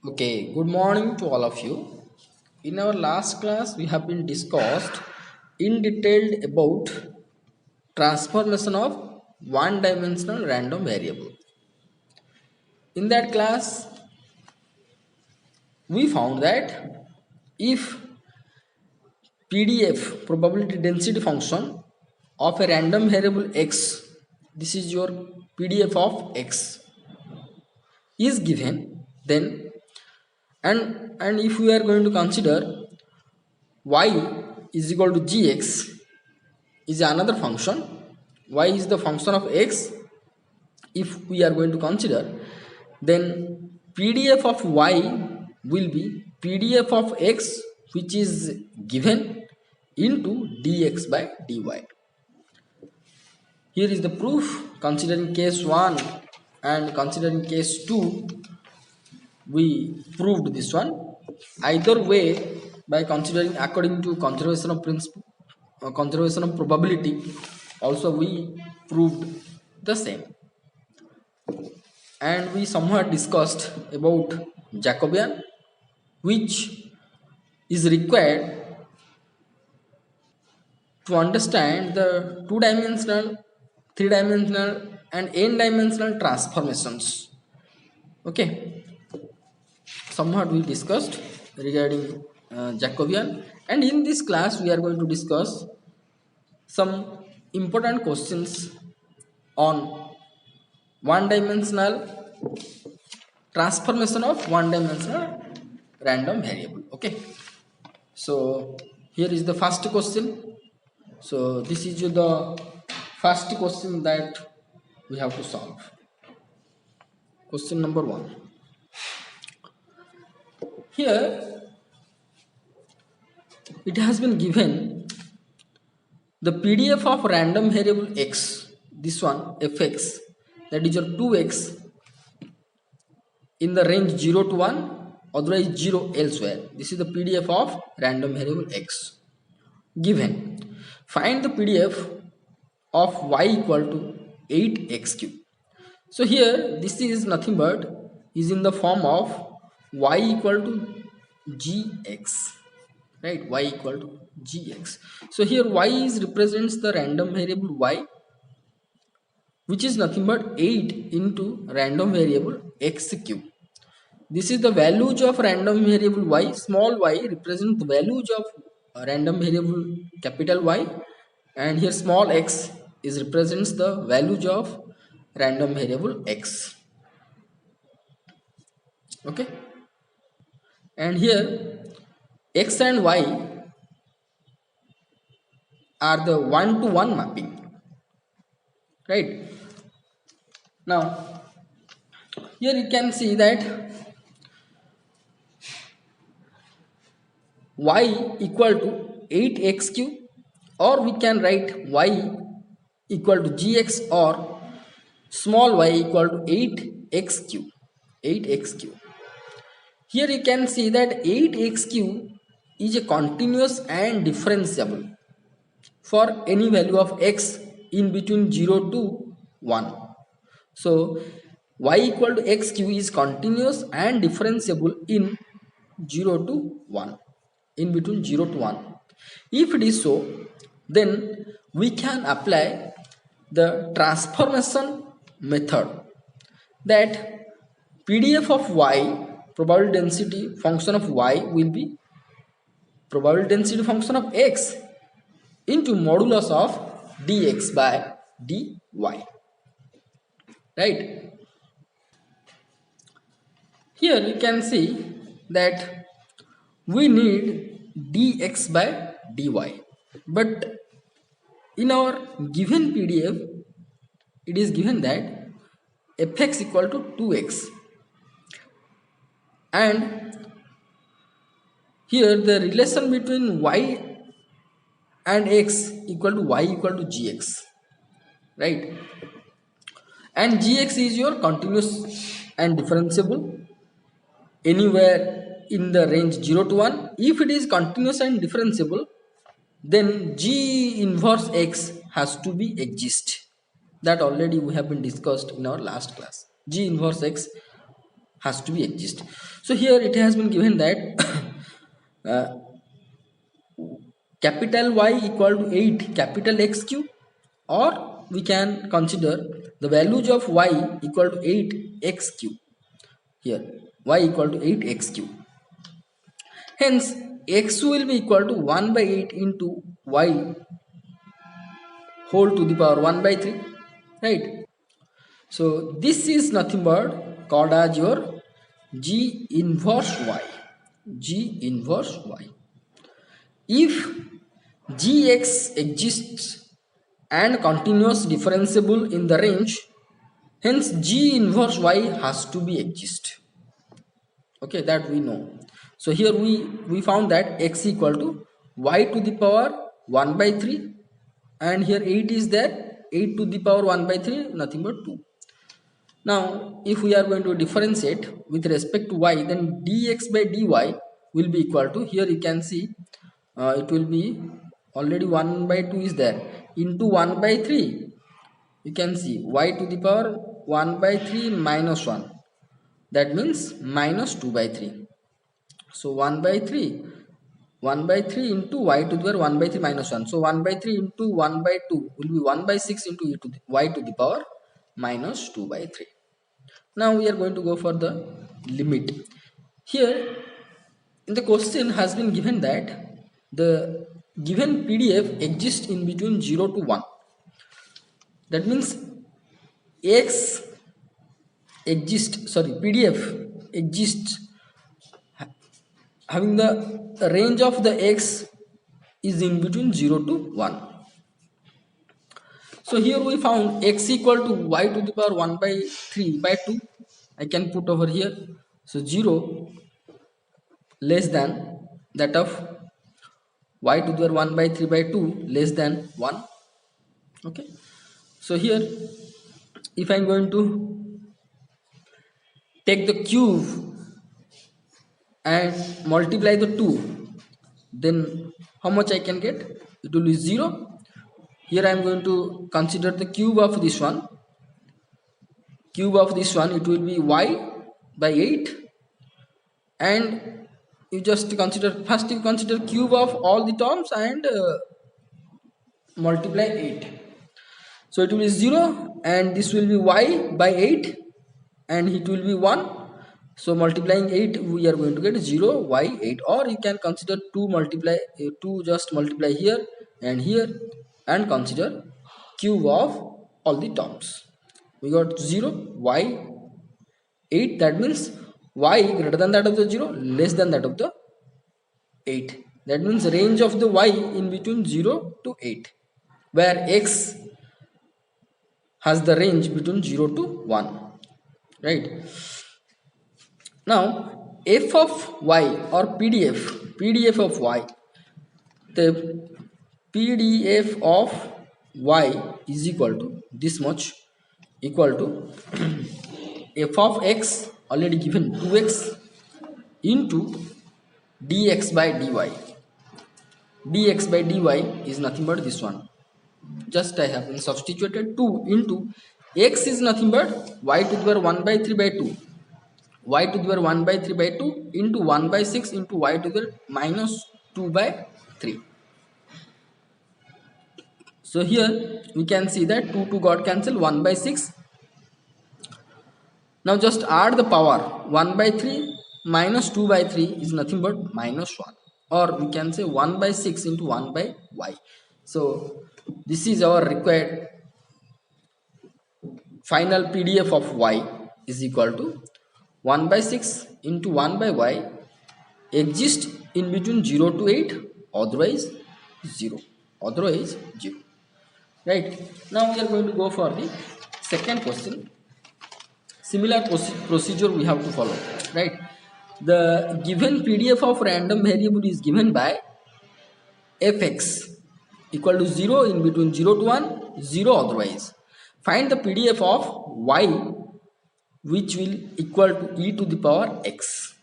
Okay, good morning to all of you. In our last class, we have been discussed in detail about transformation of one-dimensional random variable. In that class, we found that if PDF probability density function of a random variable x, this is your PDF of x, is given, then and if we are going to consider y is equal to gx is another function. Y is the function of x. If we are going to consider, then PDF of y will be PDF of x, which is given into dx by dy. Here is the proof. Considering case 1 and considering case 2, we proved this one. Either way, by considering according to conservation of principle, conservation of probability, also we proved the same. And we somewhat discussed about Jacobian, which is required to understand the two-dimensional, three-dimensional and n-dimensional transformations. Okay, somewhat we discussed regarding Jacobian, and in this class we are going to discuss some important questions on one-dimensional transformation of one-dimensional random variable. Okay, so here is the first question. So this is the first question that we have to solve. Question number 1. Here it has been given the PDF of random variable x, this one fx, that is your 2x in the range 0 to 1, otherwise 0 elsewhere. This is the PDF of random variable x given. Find the PDF of y equal to 8x cube. So here this is nothing but is in the form of y equal to gx, right? Y equal to gx. So here y is represents the random variable y, which is nothing but 8 into random variable x cube. This is the values of random variable y. Small y represents the values of random variable capital Y, and here small x is represents the values of random variable x. Okay, and here x and y are the one-to-one mapping, right? Now here you can see that y equal to 8x cube, or we can write y equal to gx, or small y equal to 8x cube. 8x cube. Here you can see that 8x cube is a continuous and differentiable for any value of x in between 0 to 1. So y equal to x cube is continuous and differentiable in 0 to 1, in between 0 to 1. If it is so, then we can apply the transformation method, that PDF of y, probability density function of y, will be probability density function of x into modulus of dx by dy, right? Here you can see that we need dx by dy, but in our given PDF it is given that fx equal to 2x, and here the relation between y and x equal to y equal to gx, right? And gx is your continuous and differentiable anywhere in the range 0 to 1. If it is continuous and differentiable, then g inverse x has to be exist. That already we have been discussed in our last class. G inverse x has to be exist. So here it has been given that uh, capital Y equal to 8 capital X cube, or we can consider the values of Y equal to 8 X cube. Here Y equal to 8 X cube. Hence X will be equal to 1 by 8 into Y whole to the power 1 by 3, right? So this is nothing but called as your G inverse Y. G inverse Y. If Gx exists and continuous differentiable in the range, hence G inverse Y has to be exist. Okay, that we know. So here we found that x equal to y to the power 1 by 3, and here 8 is there, 8 to the power 1 by 3 nothing but 2. Now if we are going to differentiate with respect to y, then dx by dy will be equal to, here you can see it will be already 1 by 2 is there, into 1 by 3, you can see y to the power 1 by 3 minus 1, that means minus 2 by 3. So 1 by 3, 1 by 3 into y to the power 1 by 3 minus 1. So 1 by 3 into 1 by 2 will be 1 by 6 into e to the, y to the power minus 2 by 3. Now we are going to go for the limit. Here in the question has been given that the given PDF exists in between 0 to 1. That means x exists, sorry, PDF exists having the range of the x is in between 0 to 1. So here we found x equal to y to the power 1 by 3 by 2. I can put over here. So 0 less than that of y to the power 1 by 3 by 2 less than 1. Okay. So here if I am going to take the cube and multiply the 2, then how much I can get? It will be 0. Here I am going to consider the cube of this one. Cube of this one, it will be y by 8, and you just consider, first you consider cube of all the terms and multiply 8. So it will be 0, and this will be y by 8, and it will be 1. So multiplying 8 we are going to get 0 y 8, or you can consider 2 multiply 2, just multiply here and here and consider cube of all the terms. We got 0 y 8, that means y greater than that of the 0, less than that of the 8. That means range of the y in between 0 to 8, where x has the range between 0 to 1, right? Now f of y or PDF of y, the PDF of y is equal to this much, equal to f of x already given 2x into dx by dy. Dx by dy is nothing but this one. Just I have been substituted 2 into x is nothing but y to the power 1 by 3 by 2. Y to the power 1 by 3 by 2 into 1 by 6 into y to the minus 2 by 3. So here we can see that 2 got cancelled, 1 by 6. Now just add the power, 1 by 3 minus 2 by 3 is nothing but minus 1, or we can say 1 by 6 into 1 by y. So this is our required final PDF of y is equal to 1 by 6 into 1 by y exist in between 0 to 8, otherwise 0, right? Now we are going to go for the second question. Similar procedure we have to follow, right? The given PDF of random variable is given by fx equal to 0 in between 0 to 1, 0 otherwise. Find the PDF of y which will equal to e to the power x.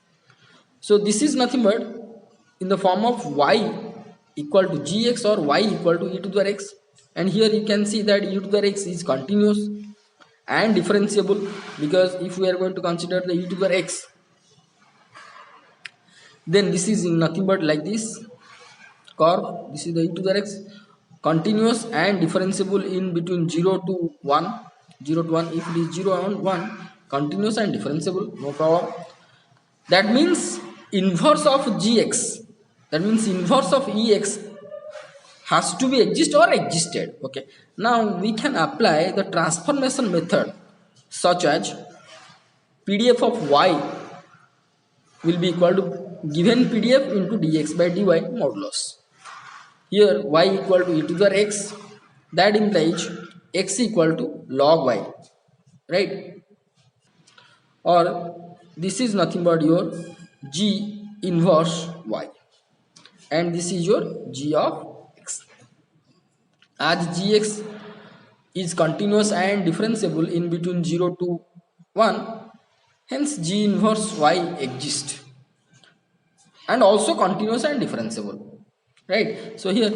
So this is nothing but in the form of y equal to gx or y equal to e to the power x, and here you can see that e to the power x is continuous and differentiable, because if we are going to consider the e to the x, then this is nothing but like this curve. This is the e to the x, continuous and differentiable in between 0 to 1. 0 to 1, if it is 0 and 1, continuous and differentiable, no problem. That means inverse of gx, that means inverse of ex has to be exist or existed. Okay, now we can apply the transformation method, such as pdf of y will be equal to given pdf into dx by dy modulus. Here y equal to e to the x, that implies x equal to log y, right? Or this is nothing but your g inverse y, and this is your g of x. As gx is continuous and differentiable in between 0 to 1, hence g inverse y exists, and also continuous and differentiable, right? So here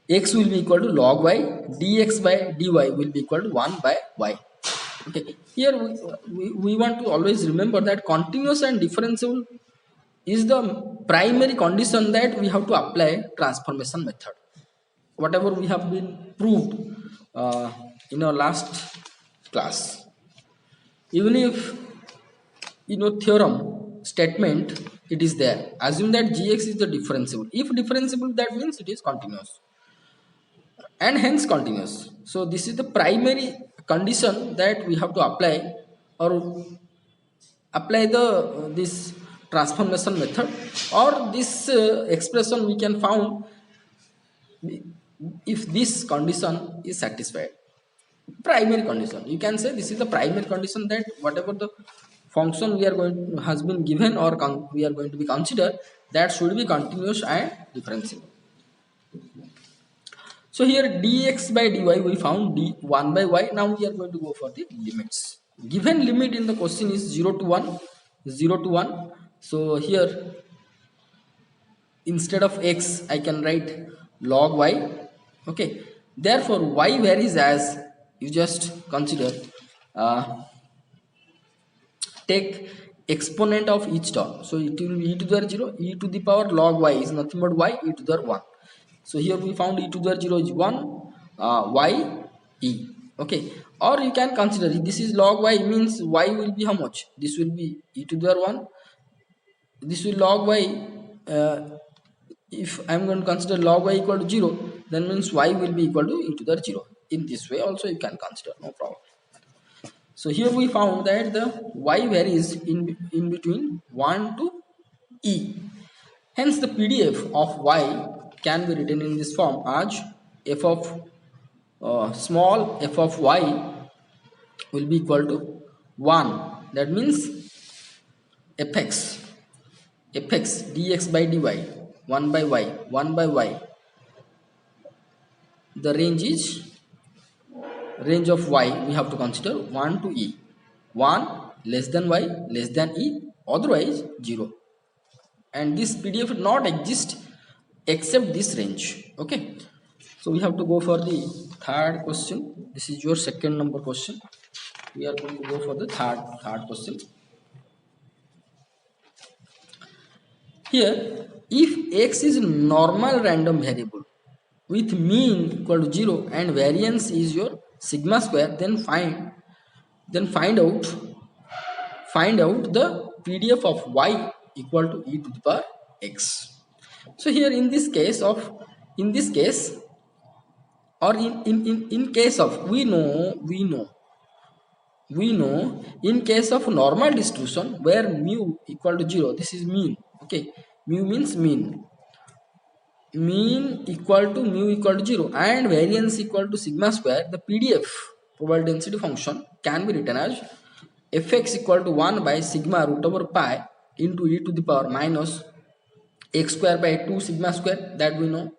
x will be equal to log y, dx by dy will be equal to 1 by y. Okay, here we want to always remember that continuous and differentiable is the primary condition that we have to apply transformation method, whatever we have been proved uh, in our last class. Even if theorem statement it is there, assume that gx is the differentiable. If differentiable, that means it is continuous and hence continuous. So this is the primary condition that we have to apply, or apply the this transformation method, or this expression we can found if this condition is satisfied. Primary condition, you can say this is the primary condition, that whatever the function we are going has been given or we are going to be considered, that should be continuous and differentiable. So here dx by dy we found d 1 by y. Now we are going to go for the limits. Given limit in the question is 0 to 1, 0 to 1. So here instead of x I can write log y. Okay, therefore y varies as you just consider, uh, take exponent of each term. So it will be e to the 0, e to the power log y is nothing but y, e to the 1. So here we found e to the 0 is 1, y, e. Okay, or you can consider this is log y, means y will be how much? This will be e to the 1. This will log y. Uh, if I am going to consider log y equal to 0, then means y will be equal to e to the 0. In this way also you can consider, no problem. So here we found that the y varies in between 1 to e. Hence the PDF of y can be written in this form as f of small f of y will be equal to 1. That means fx dx by dy 1 by y, 1 by y. The range of y we have to consider 1 to e. 1 less than y less than e, otherwise 0. And this PDF not exist except this range. Okay, so we have to go for the third question. This is your second number question. We are going to go for the third question. Here, if x is normal random variable with mean equal to 0 and variance is your sigma square, then find out the PDF of y equal to e to the power x. So here in this case or in case of we know in case of normal distribution where mu equal to 0, this is mean. Okay, mu means mean equal to mu equal to 0 and variance equal to sigma square, the PDF probability density function can be written as fx equal to 1 by sigma root over pi into e to the power minus x square by 2 sigma square, that we know.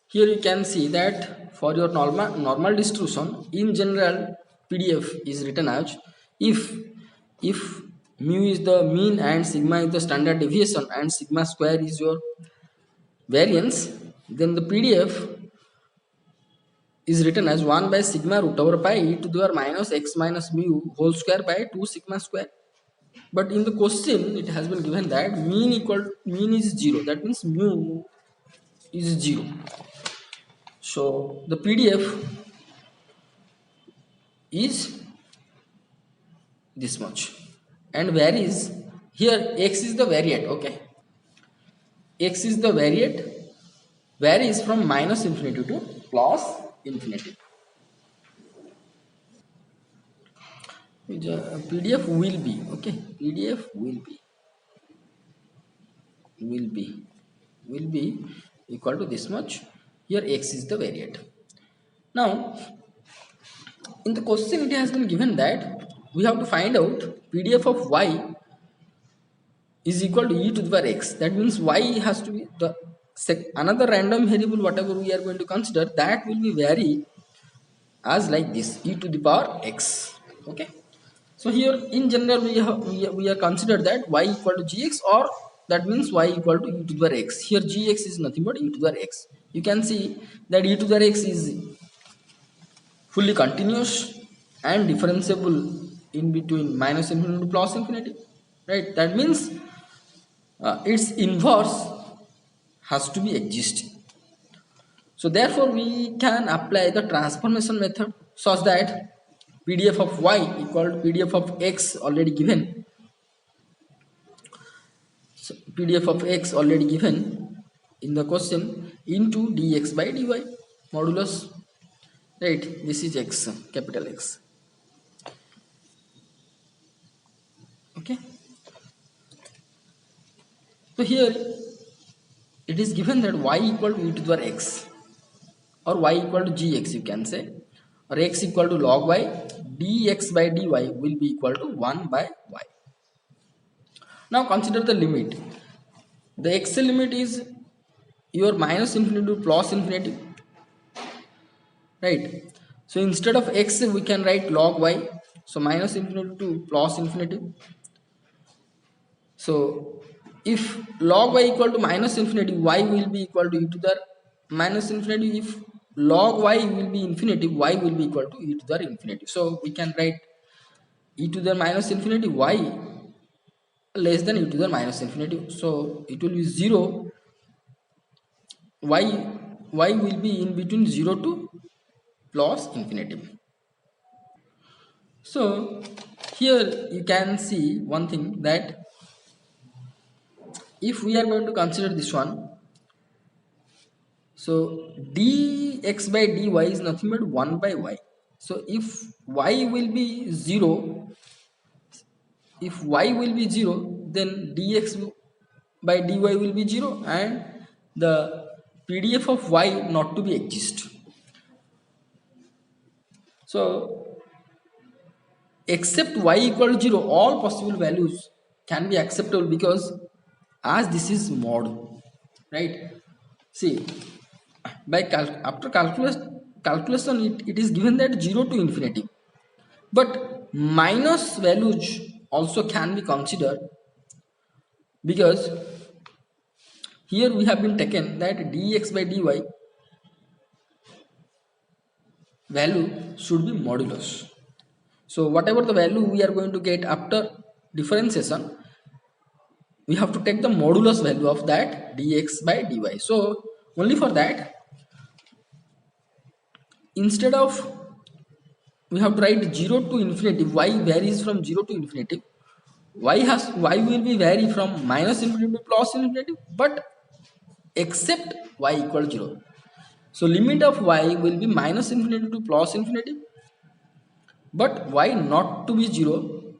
Here you can see that for your normal distribution, in general PDF is written as if mu is the mean and sigma is the standard deviation and sigma square is your variance, then the PDF is written as 1 by sigma root over pi e to the power minus x minus mu whole square by 2 sigma square. But in the question it has been given that mean is 0. That means mu is 0. So the PDF is this much, and varies here. X is the variate. Okay, x is the variate, varies from minus infinity to plus infinity. PDF will be, okay, PDF will be will be equal to this much. Here x is the variate. Now in the question it has been given that we have to find out PDF of y is equal to e to the power x. That means y has to be the another random variable whatever we are going to consider, that will be vary as like this, e to the power x. Okay, so here in general we are considered that y equal to gx, or that means y equal to e to the power x. Here gx is nothing but e to the power x. You can see that e to the power x is fully continuous and differentiable in between minus infinity to plus infinity, right? That means its inverse has to be exist. So therefore we can apply the transformation method such that PDF of y equal to PDF of x already given. So PDF of x already given in the question into dx by dy modulus, right? This is x, capital X. Okay, so here it is given that y equal to e to the power x, or y equal to gx you can say, or x equal to log y, dx by dy will be equal to 1 by y. Now consider the limit. The x limit is your minus infinity to plus infinity, right? So instead of x we can write log y, so minus infinity to plus infinity. So if log y equal to minus infinity, y will be equal to e to the minus infinity. If log y will be infinity, y will be equal to e to the infinity. So we can write e to the minus infinity y less than e to the minus infinity. So it will be 0, y will be in between 0 to plus infinity. So here you can see one thing, that if we are going to consider this one, so dx by dy is nothing but 1 by y. So if y will be 0, then dx by dy will be 0, and the PDF of y not to be exist. So except y equal to 0, all possible values can be acceptable, because as this is mod, right? See, by after calculation it is given that 0 to infinity, but minus values also can be considered, because here we have been taken that dx by dy value should be modulus. So whatever the value we are going to get after differentiation, we have to take the modulus value of that dx by dy. So only for that, instead of we have to write 0 to infinity, y varies from 0 to infinity, y will be vary from minus infinity to plus infinity, but except y equal to 0. So limit of y will be minus infinity to plus infinity, but y not to be 0,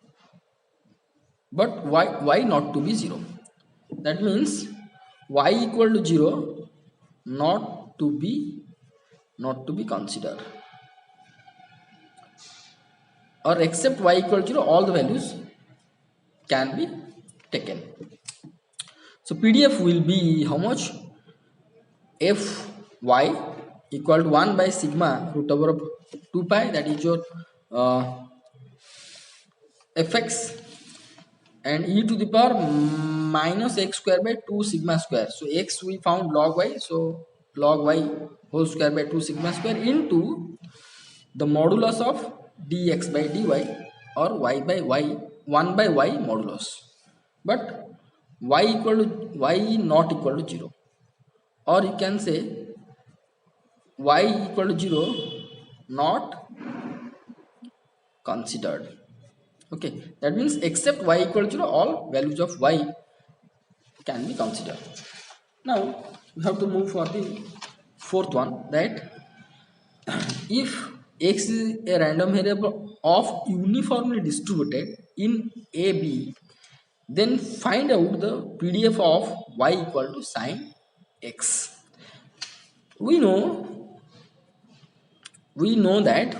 but y not to be 0. That means y equal to 0 not to be considered, or except y equal to 0, all the values can be taken. So PDF will be how much? F y equal to 1 by sigma root over of 2 pi, that is your fx, and e to the power minus x square by 2 sigma square. So x we found log y, so log y whole square by 2 sigma square into the modulus of dx by dy or y by y 1 by y modulus, but y equal to y not equal to 0, or you can say y equal to 0 not considered. Okay, that means except y equal to 0 all values of y can be considered. Now we have to move for the fourth one, that if x is a random variable of uniformly distributed in AB, then find out the PDF of y equal to sine x. We know that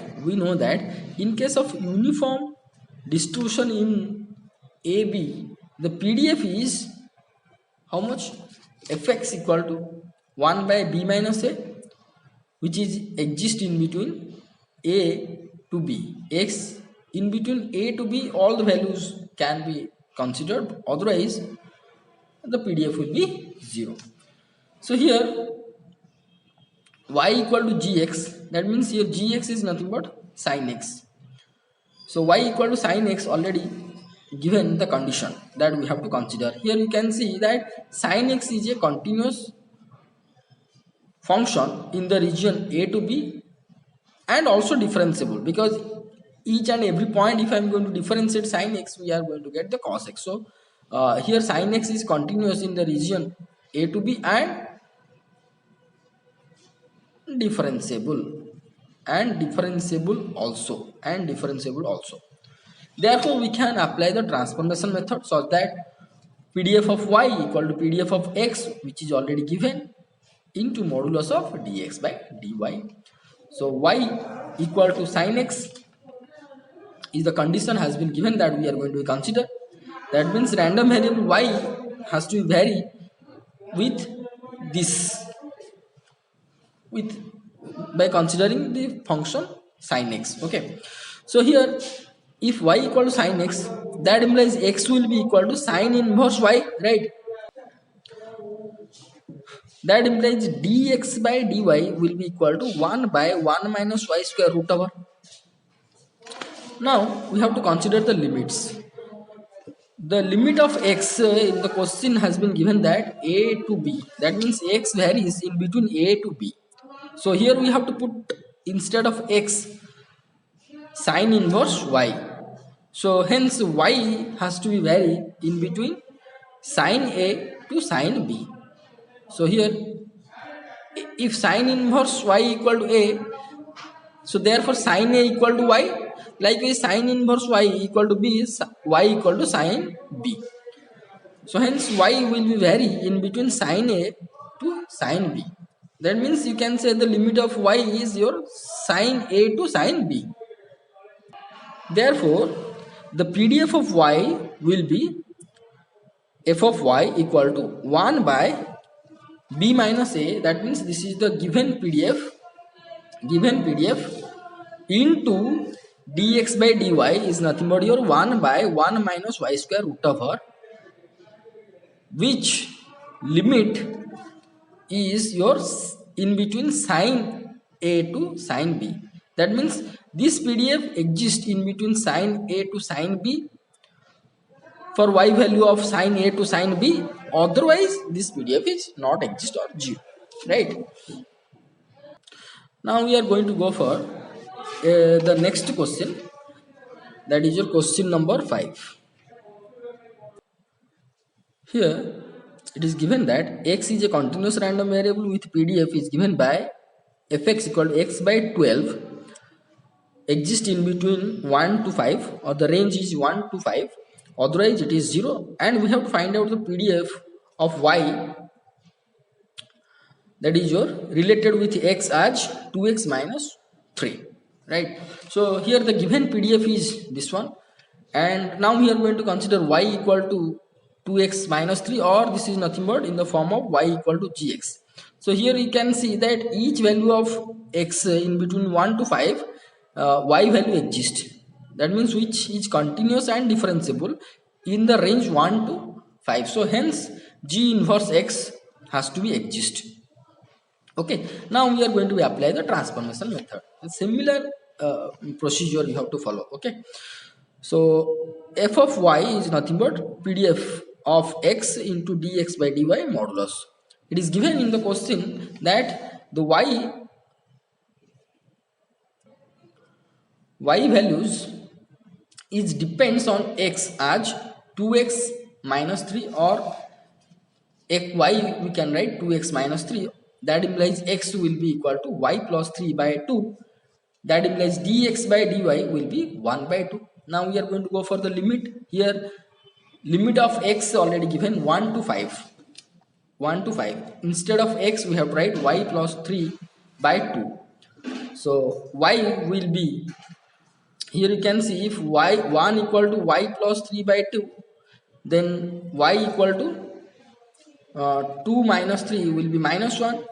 in case of uniform distribution in AB, the PDF is how much? Fx equal to 1 by b minus a, which is exist in between a to b. X in between a to b, all the values can be considered, otherwise the PDF will be 0. So here y equal to gx, that means here gx is nothing but sin x. So y equal to sin x already given the condition that we have to consider. Here you can see that sin x is a continuous function in the region a to b and also differentiable, because each and every point if I am going to differentiate sin x, we are going to get the cos x. So here sin x is continuous in the region a to b and differentiable also. Therefore we can apply the transformation method so that PDF of y equal to PDF of x, which is already given, into modulus of dx by dy. So y equal to sin x is the condition has been given that we are going to consider. That means random variable y has to vary with this, with by considering the function sin x. Okay, so here if y equal to sin x, that implies x will be equal to sin inverse y, right? That implies dx by dy will be equal to 1 by 1 minus y square root over. Now we have to consider the limits. The limit of x in the question has been given that a to b. That means x varies in between a to b. So here we have to put, instead of x, sin inverse y. So hence y has to be vary in between sin a to sin b. So here if sin inverse y equal to a, so therefore sin a equal to y. Likewise sin inverse y equal to b is y equal to sin b. So hence y will be vary in between sin a to sin b. That means you can say the limit of y is your sin a to sin b. Therefore the PDF of y will be f of y equal to 1 by b minus a. That means this is the given PDF into dx by dy is nothing but your 1 by 1 minus y square root over, which limit is your in between sin a to sin b. That means this PDF exists in between sin a to sin b for y value of sin a to sin b, otherwise this PDF is not exist or 0, right? Now we are going to go for the next question, that is your question number 5. Here it is given that x is a continuous random variable with PDF is given by fx equal to x by 12, exist in between 1 to 5, or the range is 1 to 5, otherwise it is 0, and we have to find out the PDF of y, that is your related with x as 2x minus 3, right? So here the given PDF is this one, and now we are going to consider y equal to 2x minus 3, or this is nothing but in the form of y equal to gx. So here you can see that each value of x in between 1 to 5, y value exists. That means which is continuous and differentiable in the range 1 to 5. So hence g inverse x has to be exist. Okay, now we are going to apply the transformation method. A similar procedure you have to follow. Okay, so f of y is nothing but pdf of x into dx by dy modulus. It is given in the question that the y values is depends on x as 2x minus 3 or y we can write 2x minus 3. That implies x will be equal to y plus 3 by 2. That implies dx by dy will be 1 by 2. Now we are going to go for the limit. Here limit of x already given 1 to 5. 1 to 5. Instead of x we have to write y plus 3 by 2. So y will be, here you can see, if y 1 equal to y plus 3 by 2, then y equal to 2 minus 3 will be minus 1,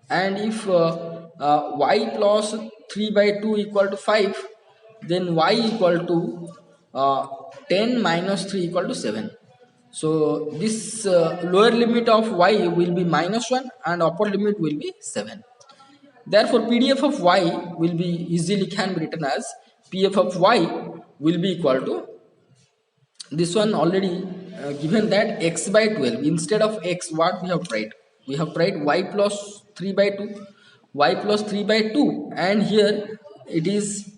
and if y plus 3 by 2 equal to 5, then y equal to 10 minus 3 equal to 7. So this lower limit of y will be minus 1 and upper limit will be 7. Therefore pdf of y will be easily can be written as pf of y will be equal to, this one already given that x by 12. Instead of x, what we have tried, we have tried y plus 3 by 2, y plus 3 by 2, and here it is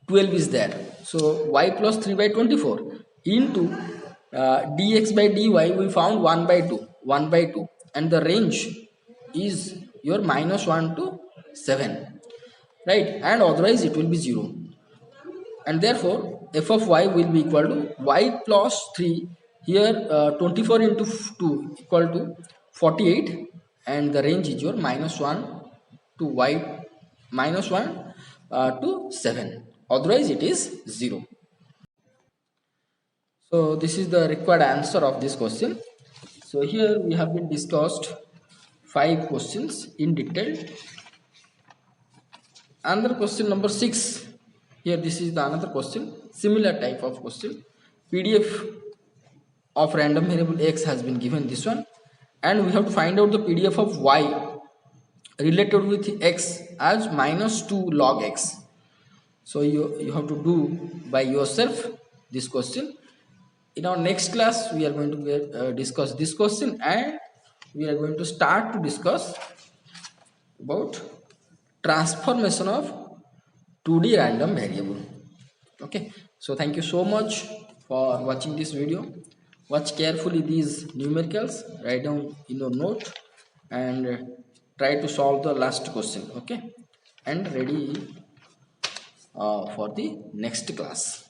12 is there, so y plus 3 by 24 into dx by dy we found 1 by 2, 1 by 2, and the range is your minus 1 to 7, right, and otherwise it will be 0. And therefore f of y will be equal to y plus 3, here 24 into 2 equal to 48, and the range is your minus 1 to y, minus 1 to 7, otherwise it is 0. So this is the required answer of this question. So here we have been discussed 5 questions in detail. Another question number 6. Here this is the another question, similar type of question. PDF of random variable x has been given, this one, and we have to find out the PDF of y related with x as minus 2 log x. So you have to do by yourself this question. In our next class we are going to discuss this question, and we are going to start to discuss about transformation of 2D random variable. Okay, so thank you so much for watching this video. Watch carefully these numericals, write down in your note, and try to solve the last question. Okay, and ready for the next class.